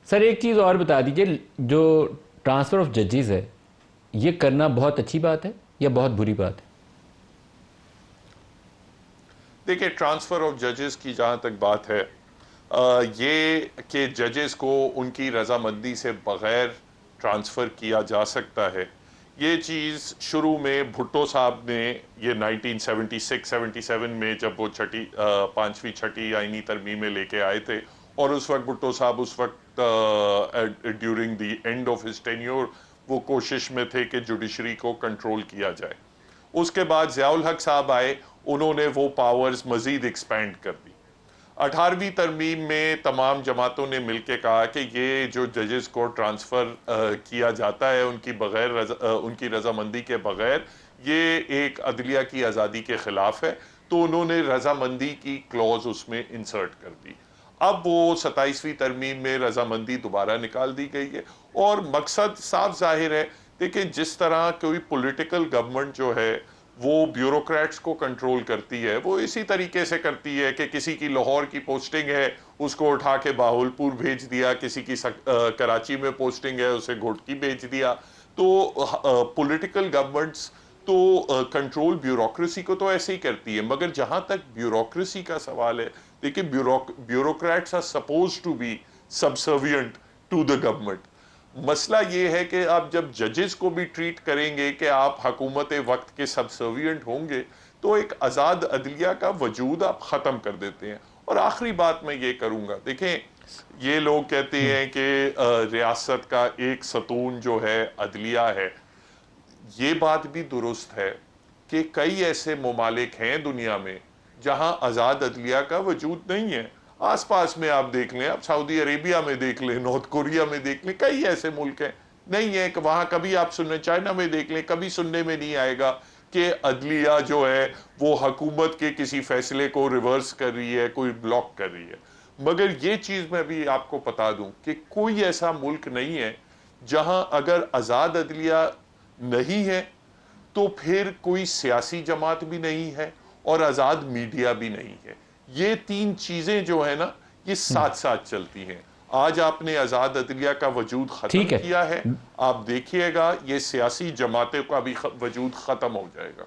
سر ایک چیز اور بتا دیجئے، جو ٹرانسفر آف ججز ہے یہ کرنا بہت اچھی بات ہے یا بہت بری بات ہے؟ دیکھیں، ٹرانسفر آف ججز کی جہاں تک بات ہے، یہ کہ ججز کو ان کی رضامندی سے بغیر ٹرانسفر کیا جا سکتا ہے، یہ چیز شروع میں بھٹو صاحب نے یہ 1976-77 میں جب وہ پانچویں چھٹی آئینی ترمیمیں لے کے آئے تھے، اور اس وقت بھٹو صاحب اس وقت during the end of his tenure وہ کوشش میں تھے کہ جوڈیشری کو کنٹرول کیا جائے۔ اس کے بعد ضیاء الحق صاحب آئے، انہوں نے وہ پاورز مزید ایکسپینڈ کر دی۔ 18ویں ترمیم میں تمام جماعتوں نے مل کے کہا کہ یہ جو ججز کو ٹرانسفر کیا جاتا ہے ان کی رضامندی کے بغیر، یہ ایک عدلیہ کی آزادی کے خلاف ہے، تو انہوں نے رضامندی کی کلوز اس میں انسرٹ کر دی۔ اب وہ 27ویں ترمیم میں رضامندی دوبارہ نکال دی گئی ہے، اور مقصد صاف ظاہر ہے۔ دیکھیں، جس طرح کوئی پولیٹیکل گورنمنٹ جو ہے وہ بیوروکریٹس کو کنٹرول کرتی ہے، وہ اسی طریقے سے کرتی ہے کہ کسی کی لاہور کی پوسٹنگ ہے، اس کو اٹھا کے باہولپور بھیج دیا، کسی کی کراچی میں پوسٹنگ ہے، اسے گھوٹکی بھیج دیا۔ تو پولیٹیکل گورنمنٹس تو کنٹرول بیوروکریسی کو تو ایسے ہی کرتی ہے، مگر جہاں تک بیوروکریسی کا سوال ہے، دیکھیں bureaucrats are supposed to be subservient to the government. مسئلہ یہ ہے کہ آپ جب ججز کو بھی ٹریٹ کریں گے کہ آپ حکومت وقت کے سبسروینٹ ہوں گے، تو ایک آزاد عدلیہ کا وجود آپ ختم کر دیتے ہیں۔ اور آخری بات میں یہ کروں گا، دیکھیں، یہ لوگ کہتے ہیں کہ ریاست کا ایک ستون جو ہے عدلیہ ہے، یہ بات بھی درست ہے کہ کئی ایسے ممالک ہیں دنیا میں جہاں آزاد عدلیہ کا وجود نہیں ہے۔ آس پاس میں آپ دیکھ لیں، آپ سعودی عربیہ میں دیکھ لیں، نارتھ کوریا میں دیکھ لیں، کئی ایسے ملک ہیں نہیں ہے کہ وہاں کبھی آپ سنیں، چائنا میں دیکھ لیں، کبھی سننے میں نہیں آئے گا کہ عدلیہ جو ہے وہ حکومت کے کسی فیصلے کو ریورس کر رہی ہے، کوئی بلاک کر رہی ہے۔ مگر یہ چیز میں بھی آپ کو بتا دوں کہ کوئی ایسا ملک نہیں ہے جہاں اگر آزاد عدلیہ نہیں ہے تو پھر کوئی سیاسی جماعت بھی نہیں ہے اور آزاد میڈیا بھی نہیں ہے۔ یہ تین چیزیں جو ہے نا، یہ ساتھ ساتھ چلتی ہیں۔ آج آپ نے آزاد عدلیہ کا وجود ختم ٹھیک ہے۔ کیا ہے، آپ دیکھیے گا یہ سیاسی جماعتوں کا بھی وجود ختم ہو جائے گا۔